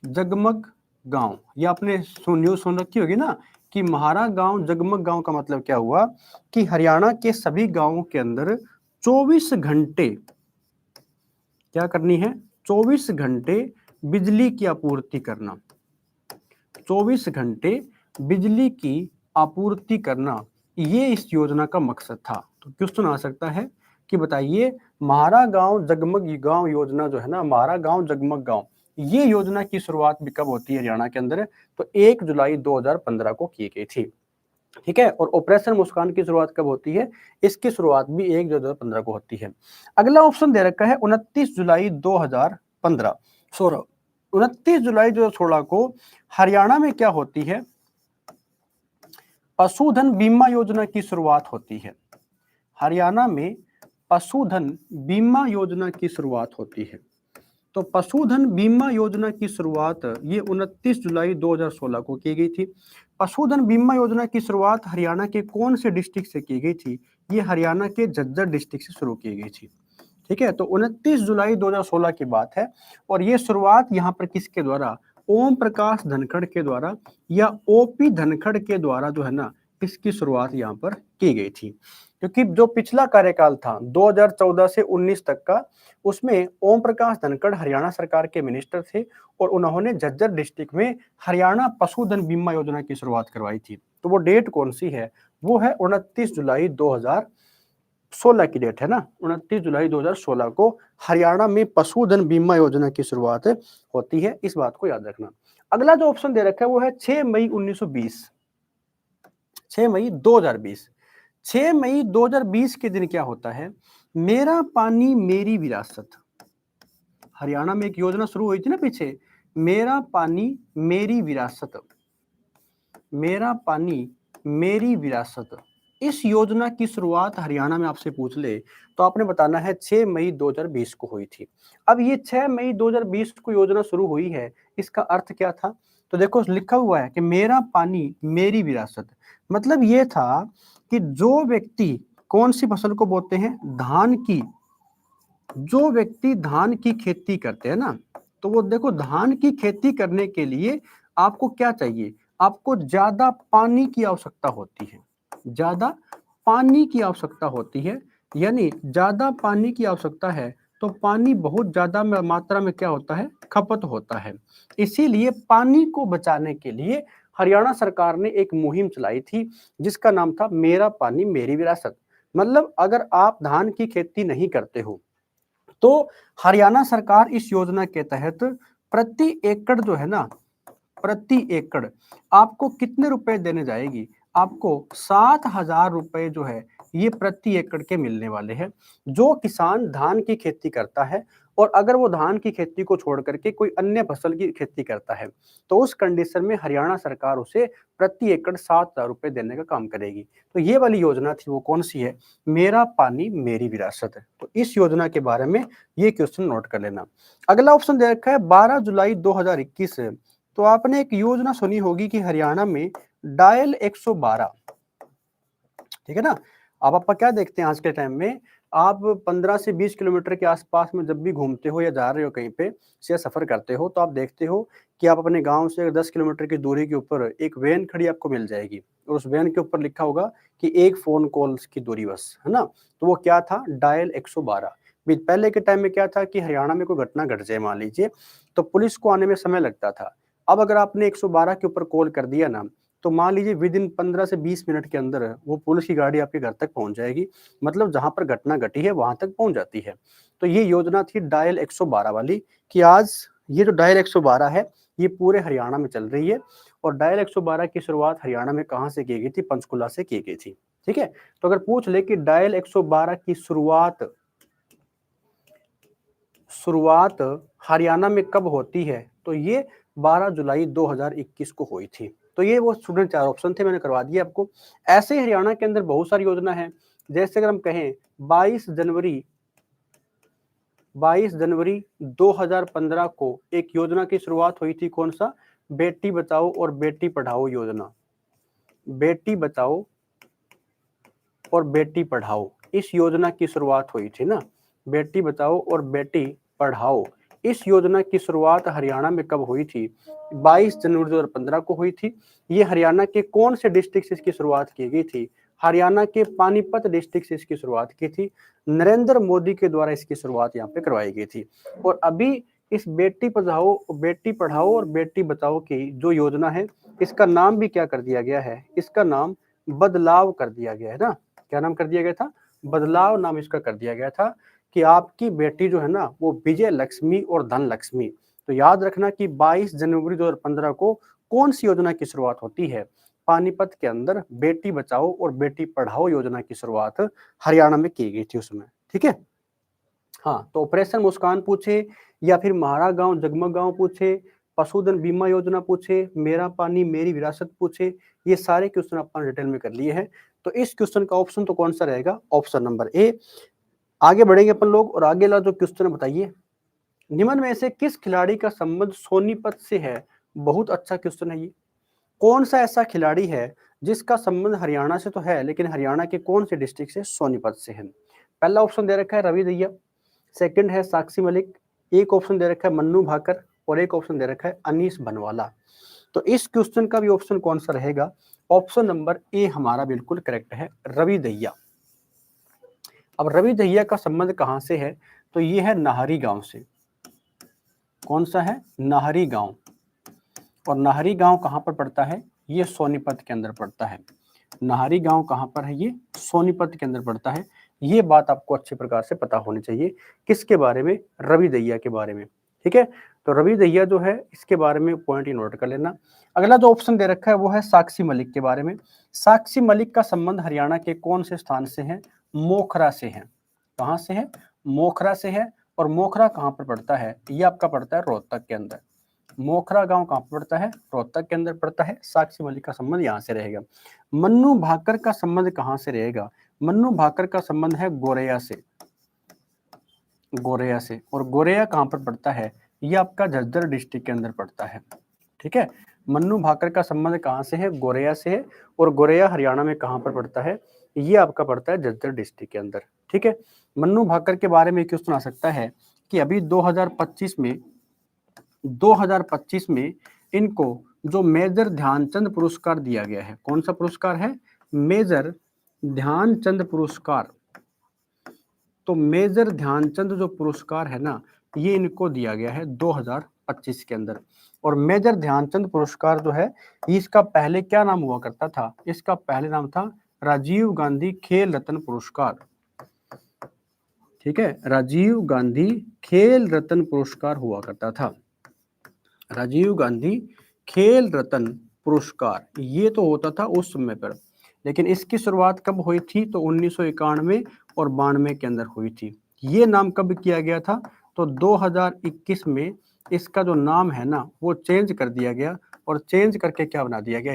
जगमग गांव, ये आपने न्यूज सुन रखी होगी ना कि म्हारा गांव जगमग गांव का मतलब क्या हुआ कि हरियाणा के सभी गांवों के अंदर 24 घंटे क्या करनी है? 24 घंटे बिजली की आपूर्ति करना, 24 घंटे बिजली की आपूर्ति करना, ये इस योजना का मकसद था। तो क्वेश्चन आ सकता है कि बताइए म्हारा गांव जगमग गांव योजना जो है ना, म्हारा गांव जगमग गांव, ये योजना की शुरुआत भी कब होती है हरियाणा के अंदर? तो 1 जुलाई 2015 को की गई थी। ठीक है। और ऑपरेशन मुस्कान की शुरुआत कब होती है? इसकी शुरुआत भी 1 जुलाई 2015 को होती है। अगला ऑप्शन दे रखा है 29 जुलाई 2015 16 29 जुलाई 2016 को हरियाणा में क्या होती है? पशुधन बीमा योजना की शुरुआत होती है। हरियाणा में पशुधन बीमा योजना की शुरुआत होती है। तो पशुधन बीमा योजना की शुरुआत ये 29 जुलाई 2016 को की गई थी। पशुधन बीमा योजना की शुरुआत हरियाणा के कौन से डिस्ट्रिक्ट से की गई थी? ये हरियाणा के झज्जर डिस्ट्रिक्ट से शुरू की गई थी। ठीक है, तो 29 जुलाई 2016 की बात है और ये शुरुआत यहाँ पर किसके द्वारा? ओम प्रकाश धनखड़ के द्वारा या ओपी धनखड़ के द्वारा जो है ना, इसकी शुरुआत यहाँ पर की गई थी। क्योंकि जो पिछला कार्यकाल था 2014 से 19 तक का, उसमें ओम प्रकाश धनखड़ हरियाणा सरकार के मिनिस्टर थे और उन्होंने झज्जर डिस्ट्रिक्ट में हरियाणा पशुधन बीमा योजना की शुरुआत करवाई थी। तो वो डेट कौन सी है? वो है 29 जुलाई 2016 की डेट है ना। 29 जुलाई 2016 को हरियाणा में पशुधन बीमा योजना की शुरुआत होती है, इस बात को याद रखना। अगला जो ऑप्शन दे रखा है वो है 6 मई 1920। 6 मई 2020। 6 मई 2020 के दिन क्या होता है? मेरा पानी मेरी विरासत। हरियाणा में एक योजना शुरू हुई थी ना पीछे, मेरा पानी मेरी विरासत। मेरा पानी मेरी विरासत। इस योजना की शुरुआत हरियाणा में आपसे पूछ ले तो आपने बताना है 6 मई 2020 को हुई थी। अब ये 6 मई 2020 को योजना शुरू हुई है, इसका अर्थ क्या था? तो देखो लिखा हुआ है कि मेरा पानी मेरी विरासत। मतलब ये था कि जो व्यक्ति कौन सी फसल को बोते हैं? धान की। जो व्यक्ति धान की खेती करते हैं ना, तो वो देखो धान की खेती करने के लिए आपको क्या चाहिए? आपको ज्यादा पानी की आवश्यकता होती है। ज्यादा पानी की आवश्यकता होती है, यानी ज्यादा पानी की आवश्यकता है तो पानी बहुत ज्यादा मात्रा में क्या होता है? खपत होता है। इसीलिए पानी को बचाने के लिए हरियाणा सरकार ने एक मुहिम चलाई थी जिसका नाम था मेरा पानी मेरी विरासत। मतलब अगर आप धान की खेती नहीं करते हो तो हरियाणा सरकार इस योजना के तहत प्रति एकड़ जो है ना, प्रति एकड़ आपको कितने रुपए देने जाएगी? आपको 7,000 रुपए जो है ये प्रति एकड़ के मिलने वाले हैं। जो किसान धान की खेती करता है और अगर वो धान की खेती को छोड़ करके कोई अन्य फसल की खेती करता है तो उस कंडीशन में हरियाणा सरकार उसे प्रति एकड़ 7,000 रुपए देने का काम करेगी। तो ये वाली योजना थी वो कौन सी है? मेरा पानी मेरी विरासत है। तो इस योजना के बारे में ये क्वेश्चन नोट कर लेना। अगला ऑप्शन दे रखा है 12 जुलाई 2021। तो आपने एक योजना सुनी होगी कि हरियाणा में डायल 112। ठीक है ना। अब आप क्या देखते हैं आज के टाइम में, आप 15 से 20 किलोमीटर के आसपास में जब भी घूमते हो या जा रहे हो कहीं पे से सफर करते हो तो आप देखते हो कि आप अपने गांव से 10 किलोमीटर की दूरी के ऊपर एक वैन खड़ी आपको मिल जाएगी और उस वैन के ऊपर लिखा होगा कि एक फोन कॉल की दूरी बस, है ना। तो वो क्या था? डायल 112। पहले के टाइम में क्या था कि हरियाणा में कोई घटना घट जाए मान लीजिए तो पुलिस को आने में समय लगता था। अब अगर आपने 112 के ऊपर कॉल कर दिया ना तो मान लीजिए विद इन 15 से 20 मिनट के अंदर वो पुलिस की गाड़ी आपके घर तक पहुंच जाएगी। मतलब जहां पर घटना घटी है वहां तक पहुंच जाती है। तो ये योजना थी डायल 112 वाली कि आज ये जो डायल 112 है ये पूरे हरियाणा में चल रही है। और डायल 112 की शुरुआत हरियाणा में कहां से की गई थी? पंचकुला से की गई थी। ठीक है, तो अगर पूछ ले कि डायल 112 की शुरुआत हरियाणा में कब होती है तो ये 12 जुलाई 2021 को हुई थी। तो ये वो स्टूडेंट 4 ऑप्शन थे, मैंने करवा दिए आपको। ऐसे हरियाणा के अंदर बहुत सारी योजना है। जैसे अगर हम कहें 22 जनवरी 2015 को एक योजना की शुरुआत हुई थी। कौन सा? बेटी बचाओ और बेटी पढ़ाओ योजना। बेटी बचाओ और बेटी पढ़ाओ, इस योजना की शुरुआत हुई थी ना। बेटी बचाओ और बेटी पढ़ाओ, इस योजना की शुरुआत हरियाणा में कब हुई थी? 22 जनवरी 2015 को हुई थी। ये हरियाणा के कौन से डिस्ट्रिक्ट से इसकी शुरुआत की गई थी? हरियाणा के पानीपत डिस्ट्रिक्ट से इसकी शुरुआत की थी। नरेंद्र मोदी के द्वारा इसकी शुरुआत यहाँ पे करवाई गई थी। और अभी इस बेटी पढ़ाओ और बेटी बचाओ की जो योजना है इसका नाम भी क्या कर दिया गया है? इसका नाम बदलाव कर दिया गया है ना। क्या नाम कर दिया गया था? बदलाव नाम इसका कर दिया गया था कि आपकी बेटी जो है ना वो विजय लक्ष्मी और धन लक्ष्मी। तो याद रखना कि 22 जनवरी 2015 को कौन सी योजना की शुरुआत होती है? पानीपत के अंदर बेटी बचाओ और बेटी पढ़ाओ योजना की शुरुआत हरियाणा में की गई थी उस समय। ठीक है, हाँ, तो ऑपरेशन मुस्कान पूछे या फिर म्हारा गाँव जगमग गाँव पूछे, पशुधन बीमा योजना पूछे, मेरा पानी मेरी विरासत पूछे, ये सारे क्वेश्चन अपन डिटेल में कर लिए हैं। तो इस क्वेश्चन का ऑप्शन तो कौन सा रहेगा? Option number A. आगे बढ़ेंगे अपन लोग और आगे वाला जो क्वेश्चन है बताइए, निम्न में से किस खिलाड़ी का संबंध सोनीपत से है? बहुत अच्छा क्वेश्चन है ये। कौन सा ऐसा खिलाड़ी है जिसका संबंध हरियाणा से तो है लेकिन हरियाणा के कौन से डिस्ट्रिक्ट से? सोनीपत से है। पहला ऑप्शन दे रखा है रवि दहिया, सेकंड है साक्षी मलिक, एक ऑप्शन दे रखा है मन्नू भाकर और एक ऑप्शन दे रखा है अनीस बनवाला। तो इस क्वेश्चन का भी ऑप्शन कौन सा रहेगा? ऑप्शन नंबर ए हमारा बिल्कुल करेक्ट है, रवि दहिया। अब रवि दहिया का संबंध कहां से है? तो ये है नाहरी गांव से। कौन सा है? नाहरी गांव। और नाहरी गांव कहां पर पड़ता है? ये सोनीपत के अंदर पड़ता है। नाहरी गांव कहां पर है? ये सोनीपत के अंदर पड़ता है। ये बात आपको अच्छी प्रकार से पता होनी चाहिए। किसके बारे में? रवि दहिया के बारे में। ठीक है, तो रवि दहिया जो है इसके बारे में पॉइंट ही नोट कर लेना। अगला जो ऑप्शन दे रखा है वो है साक्षी मलिक के बारे में। साक्षी मलिक का संबंध हरियाणा के कौन से स्थान से है? मोखरा से है। कहां से है? मोखरा से है। और मोखरा कहां पर पड़ता है? ये आपका पड़ता है रोहतक के अंदर। मोखरा गांव कहां पर पड़ता है? रोहतक के अंदर पड़ता है। साक्षी मलिक का संबंध यहां से रहेगा। मन्नू भाकर का संबंध कहां से रहेगा? मन्नू भाकर का संबंध है गोरेया से। गोरेया से। और गोरेया कहां पर पड़ता है? ये आपका झज्जर डिस्ट्रिक्ट के अंदर पड़ता है। ठीक है, मन्नू भाकर का संबंध कहां से है? गोरेया से है। और गोरेया हरियाणा में कहां पर पड़ता है? ये आपका पड़ता है झज्जर डिस्ट्रिक्ट के अंदर। ठीक है, मन्नू भाकर के बारे में क्वेश्चन आ सकता है कि अभी 2025 में इनको जो मेजर ध्यानचंद पुरस्कार दिया गया है, कौन सा पुरस्कार है? मेजर ध्यानचंद पुरस्कार। तो मेजर ध्यानचंद जो पुरस्कार है ना, ये इनको दिया गया है 2025 के अंदर। और मेजर ध्यानचंद पुरस्कार जो है इसका पहले क्या नाम हुआ करता था? इसका पहले नाम था राजीव गांधी खेल रत्न पुरस्कार। ठीक है, राजीव गांधी खेल रत्न पुरस्कार हुआ करता था। राजीव गांधी खेल रत्न पुरस्कार ये तो होता था उस समय पर, लेकिन इसकी शुरुआत कब हुई थी? तो 1991 और 92 के अंदर हुई थी। ये नाम कब किया गया था? तो 2021 में इसका जो नाम है ना वो चेंज कर दिया गया। और चेंज करके क्या बना दिया गया?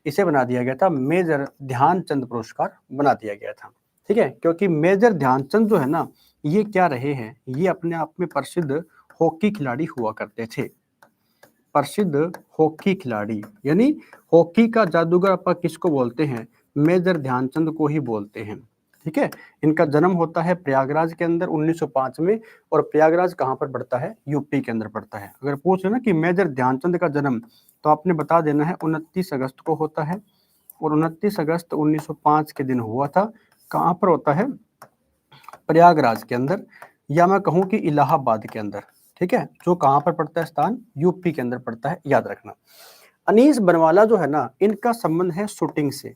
इसे बना दिया गया था मेजर ध्यानचंद पुरस्कार बना दिया गया था। ठीक है, क्योंकि मेजर ध्यानचंद जो है ना ये क्या रहे हैं? ये अपने आप में प्रसिद्ध हॉकी खिलाड़ी हुआ करते थे। प्रसिद्ध हॉकी खिलाड़ी, यानी हॉकी का जादूगर अपन किसको बोलते हैं? मेजर ध्यानचंद को ही बोलते हैं। ठीक है, इनका जन्म होता है प्रयागराज के अंदर 1905 में। और प्रयागराज कहाँ पर पड़ता है? यूपी के अंदर पड़ता है। अगर पूछ लेना कि मेजर ध्यानचंद का जन्म, तो आपने बता देना है 29 अगस्त को होता है। और 29 अगस्त 1905 के दिन हुआ था। कहाँ पर होता है? प्रयागराज के अंदर, या मैं कहूँ कि इलाहाबाद के अंदर। ठीक है, जो कहाँ पर पड़ता है स्थान? यूपी के अंदर पड़ता है, याद रखना। अनीस बनवाला जो है ना इनका संबंध है शूटिंग से।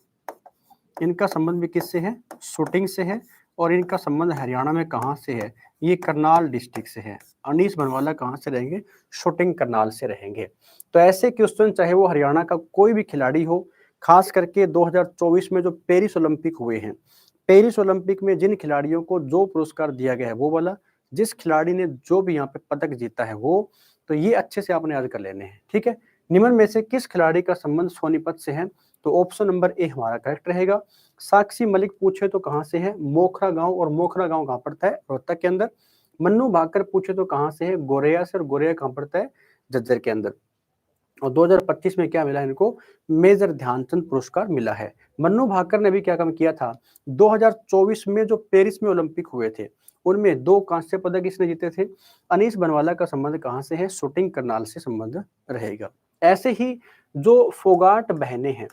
इनका संबंध भी किससे है? शूटिंग से है। और इनका संबंध हरियाणा में कहाँ से है? ये करनाल डिस्ट्रिक्ट से है। अनीस बनवाला कहाँ से रहेंगे? शूटिंग करनाल से रहेंगे। तो ऐसे क्वेश्चन चाहे वो हरियाणा का कोई भी खिलाड़ी हो, खास करके 2024 में जो पेरिस ओलंपिक हुए हैं, पेरिस ओलंपिक में जिन खिलाड़ियों को जो पुरस्कार दिया गया है वो वाला, जिस खिलाड़ी ने जो भी यहाँ पे पदक जीता है वो, तो ये अच्छे से आपने याद कर लेने हैं। ठीक है, निम्न में से किस खिलाड़ी का संबंध सोनीपत से है? तो ऑप्शन नंबर ए हमारा करेक्ट रहेगा। साक्षी मलिक पूछे तो कहां से है? मोखरा गांव। और मोखरा गांव कहां पड़ता है? रोहतक के अंदर। मन्नू भाकर पूछे तो कहां से है? गोरेया से। और गोरेया कहां पड़ता है? झज्जर के अंदर। और 2025 में क्या मिला इनको? मेजर ध्यानचंद पुरस्कार मिला है। मन्नू भाकर ने भी क्या काम किया था? 2024 में जो पेरिस में ओलंपिक हुए थे उनमें 2 कांस्य पदक इसने जीते थे। अनीस बनवाला का संबंध कहां से है? शूटिंग करनाल से संबंध रहेगा। ऐसे ही जो फोगाट बहनें हैं,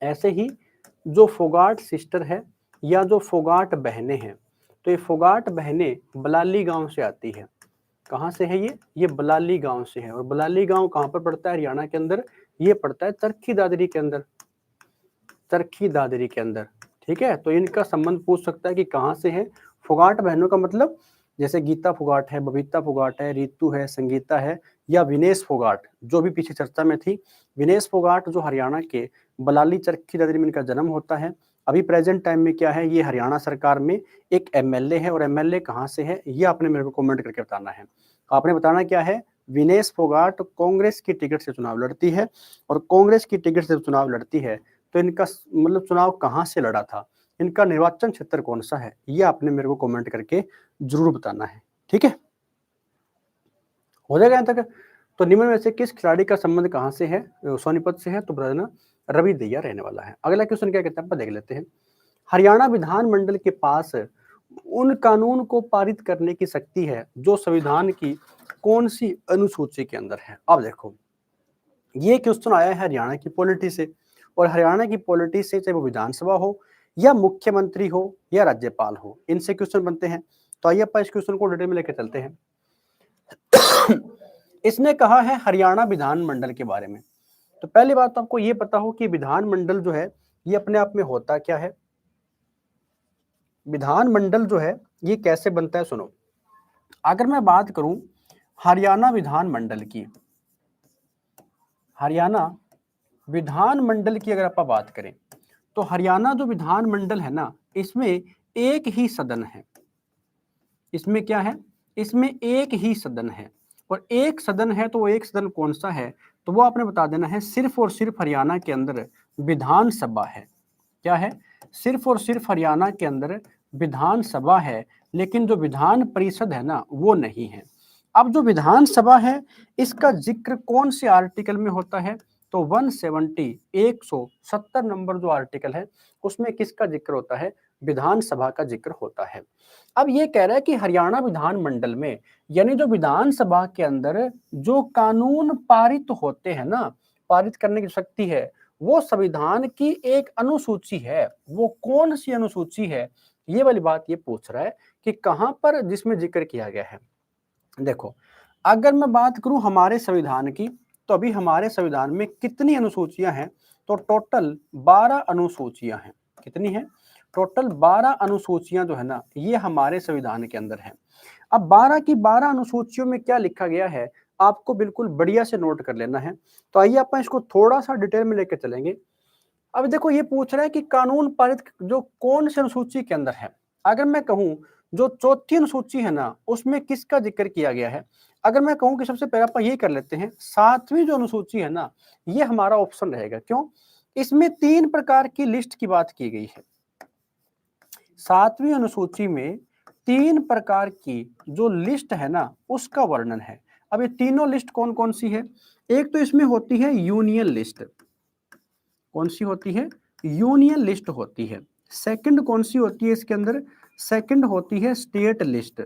ऐसे ही जो फोगाट सिस्टर है या जो फोगाट बहनें हैं, तो ये फोगाट बहनें बलाली गांव से आती है। कहाँ से है ये बलाली गांव से है। और बलाली गांव कहाँ पर पड़ता है? हरियाणा के अंदर। ये पड़ता है चरखी दादरी के अंदर। चरखी दादरी के अंदर। ठीक है, तो इनका संबंध पूछ सकता है कि कहाँ से है। फोगाट बहनों का मतलब जैसे गीता फोगाट है, बबीता फोगाट है, रीतू है, संगीता है, या विनेश फोगाट जो भी पीछे चर्चा में थी, विनेश फोगाट जो हरियाणा के बलाली चरखी दादरी में इनका जन्म होता है। अभी प्रेजेंट टाइम में क्या है, ये हरियाणा सरकार में एक एमएलए है, और एमएलए कहाँ से है ये आपने मेरे को कमेंट करके बताना है। आपने बताना क्या है, विनेश फोगाट कांग्रेस की टिकट से चुनाव लड़ती है, और कांग्रेस की टिकट से चुनाव लड़ती है तो इनका मतलब चुनाव कहाँ से लड़ा था, इनका निर्वाचन क्षेत्र कौन सा है, ये आपने मेरे को कमेंट करके जरूर बताना है। ठीक है, हो जाएगा यहाँ तक। तो निम्न में से किस खिलाड़ी का संबंध कहाँ से है, सोनीपत से है, तो बता देना रवि दहिया रहने वाला है। अगला क्वेश्चन क्या कहता है, देख लेते हैं। हरियाणा विधानमंडल के पास उन कानून को पारित करने की शक्ति है जो संविधान की कौन सी अनुसूची के अंदर है। अब देखो, ये क्वेश्चन आया है हरियाणा की पॉलिटी से, और हरियाणा की पॉलिटी से चाहे वो विधानसभा हो या मुख्यमंत्री हो या राज्यपाल हो, इनसे क्वेश्चन बनते हैं। तो आइए अपन इस क्वेश्चन को डिटेल में लेकर चलते हैं। इसने कहा है हरियाणा विधानमंडल के बारे में। तो पहली बात तो आपको ये पता हो कि विधानमंडल जो है ये अपने आप में होता क्या है। विधानमंडल जो है ये कैसे बनता है, सुनो। अगर मैं बात करूं हरियाणा विधानमंडल की, हरियाणा विधानमंडल की अगर आप बात करें तो हरियाणा जो विधानमंडल है ना, इसमें एक ही सदन है। इसमें क्या है, इसमें एक ही सदन है, और एक सदन है तो वो एक सदन कौन सा है, तो वो आपने बता देना है सिर्फ और सिर्फ हरियाणा के अंदर विधानसभा है। क्या है, सिर्फ और सिर्फ हरियाणा के अंदर विधानसभा है, लेकिन जो विधान परिषद है ना वो नहीं है। अब जो विधानसभा है इसका जिक्र कौन से आर्टिकल में होता है, तो 170 नंबर जो आर्टिकल है उसमें किसका जिक्र होता है, विधानसभा का जिक्र होता है। अब ये कह रहा है कि हरियाणा विधानमंडल में, यानी जो विधानसभा के अंदर जो कानून पारित होते हैं ना, पारित करने की शक्ति है, वो संविधान की एक अनुसूची है। वो कौन सी अनुसूची है, ये वाली बात ये पूछ रहा है कि कहां पर जिसमें जिक्र किया गया है। देखो, अगर मैं बात करूं हमारे संविधान की, तो अभी हमारे संविधान में कितनी अनुसूचियां हैं, तो टोटल 12 अनुसूचियां हैं। कितनी है, टोटल 12 अनुसूचियां जो है ना ये हमारे संविधान के अंदर है। अब 12 की 12 अनुसूचियों में क्या लिखा गया है आपको बिल्कुल बढ़िया से नोट कर लेना है। तो आइए अपन इसको थोड़ा सा डिटेल में लेकर चलेंगे। अब देखो, ये पूछ रहा है कि कानून पारित जो कौन सी अनुसूची के अंदर है। अगर मैं कहूं जो चौथी अनुसूची है ना उसमें किसका जिक्र किया गया है, अगर मैं कहूं कि सबसे पहले अपन ये कर लेते हैं, सातवीं जो अनुसूची है ना ये हमारा ऑप्शन रहेगा। क्यों, इसमें 3 प्रकार की लिस्ट की बात की गई है। सातवीं अनुसूची में 3 प्रकार की जो लिस्ट है ना उसका वर्णन है। अब ये तीनों लिस्ट कौन कौन सी है, एक तो इसमें होती है यूनियन लिस्ट। कौन सी होती है, यूनियन लिस्ट होती है। सेकंड कौन सी होती है इसके अंदर, सेकंड होती है स्टेट लिस्ट।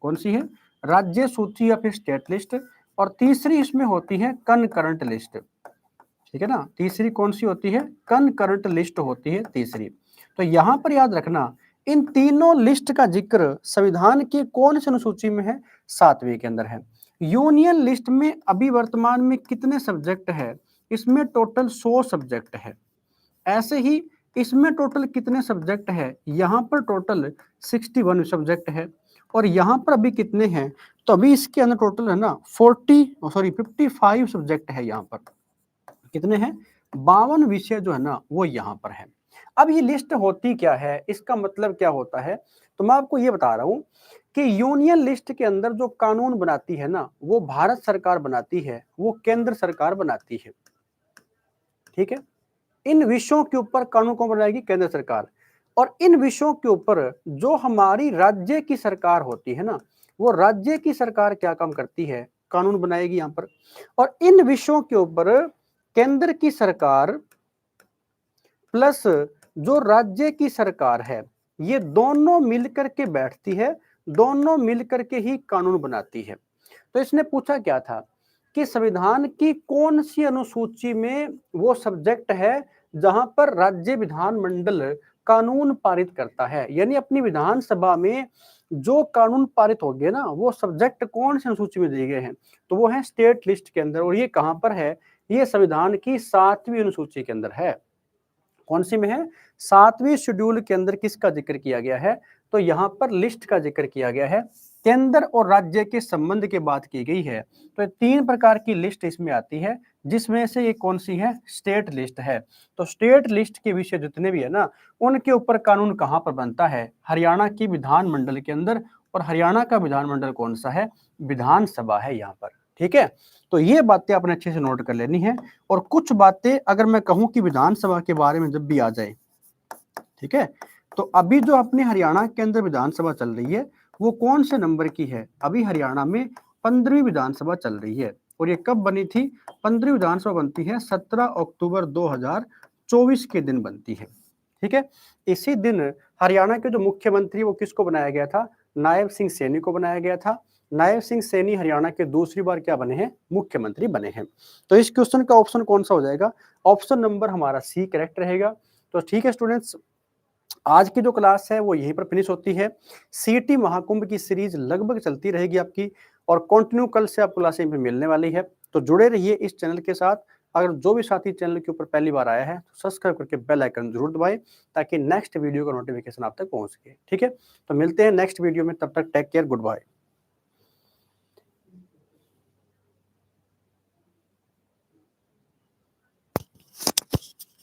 कौन सी है, राज्य सूची या फिर स्टेट लिस्ट। और तीसरी इसमें होती है कनकरंट लिस्ट। ठीक है ना, तीसरी कौन सी होती है, कनकरंट लिस्ट होती है तीसरी। तो यहां पर याद रखना इन तीनों लिस्ट का जिक्र संविधान के कौन सी अनुसूची में है, 7वीं के अंदर है। यूनियन लिस्ट में अभी वर्तमान में कितने सब्जेक्ट है, इसमें टोटल 100 सब्जेक्ट है। ऐसे ही इसमें टोटल कितने सब्जेक्ट है, यहाँ पर टोटल 61 सब्जेक्ट है। और यहाँ पर अभी कितने हैं, तो अभी इसके अंदर टोटल है ना 55 सब्जेक्ट है। यहाँ पर कितने हैं, 52 विषय जो है ना वो यहाँ पर है। अब ये लिस्ट होती क्या है, इसका मतलब क्या होता है, तो मैं आपको ये बता रहा हूँ कि यूनियन लिस्ट के अंदर जो कानून बनाती है ना वो भारत सरकार बनाती है, वो केंद्र सरकार बनाती है। ठीक है, इन विषयों के ऊपर कानून कौन बनाएगी, केंद्र सरकार। और इन विषयों के ऊपर जो हमारी राज्य की सरकार होती है ना, वो राज्य की सरकार क्या काम करती है, कानून बनाएगी यहाँ पर। और इन विषयों के ऊपर केंद्र की सरकार प्लस जो राज्य की सरकार है ये दोनों मिलकर के बैठती है, दोनों मिलकर के ही कानून बनाती है। तो इसने पूछा क्या था कि संविधान की कौन सी अनुसूची में वो सब्जेक्ट है जहां पर राज्य विधानमंडल कानून पारित करता है, यानी अपनी विधानसभा में जो कानून पारित हो गए ना वो सब्जेक्ट कौन सी अनुसूची में दिए गए हैं, तो वो है स्टेट लिस्ट के अंदर। और ये कहां पर है, ये संविधान की 7वीं अनुसूची के अंदर है। कौन सी में है, 7वीं शेड्यूल के अंदर किसका जिक्र किया गया है, तो यहां पर लिस्ट का जिक्र किया गया है, केंद्र और राज्य के संबंध की बात की गई है। तो 3 प्रकार की लिस्ट इसमें आती है, जिसमें से ये कौन सी है? स्टेट लिस्ट है। तो स्टेट लिस्ट के विषय जितने भी है ना, उनके ऊपर कानून कहाँ पर बनता है? हरियाणा की विधानमंडल के अंदर। और हरियाणा का विधानमंडल कौन सा है? विधानसभा है यहाँ पर। ठीक है, तो ये बातें आपने अच्छे से नोट कर लेनी है। और कुछ बातें अगर मैं कहूँ कि विधानसभा के बारे में जब भी आ जाए, ठीक है, तो अभी जो अपने हरियाणा के अंदर विधानसभा चल रही है, वो कौन से नंबर की है? अभी हरियाणा में 15वीं विधानसभा चल रही है। और ये कब बनी थी? 15वीं विधानसभा बनती है 17 अक्टूबर 2024 के दिन बनती है। ठीक है, इसी दिन हरियाणा के जो मुख्यमंत्री वो किसको बनाया गया था? नायब सिंह सैनी को बनाया गया था। नायब सिंह सैनी हरियाणा के दूसरी बार क्या बने हैं? मुख्यमंत्री बने हैं। तो इस क्वेश्चन का ऑप्शन कौन सा हो जाएगा? ऑप्शन नंबर हमारा सी करेक्ट रहेगा। तो ठीक है स्टूडेंट्स, आज की जो क्लास है वो यहीं पर फिनिश होती है। सीटी महाकुंभ की सीरीज लगभग चलती रहेगी आपकी, और कंटिन्यू कल से आपको क्लास यहीं पे मिलने वाली है। तो जुड़े रहिए इस चैनल के साथ। अगर जो भी साथी चैनल के ऊपर पहली बार आया है तो सब्सक्राइब करके बेल आइकन जरूर दबाएं, ताकि नेक्स्ट वीडियो का नोटिफिकेशन आप तक पहुंच सके। ठीक है, तो मिलते हैं नेक्स्ट वीडियो में, तब तक टेक केयर, गुड बाय।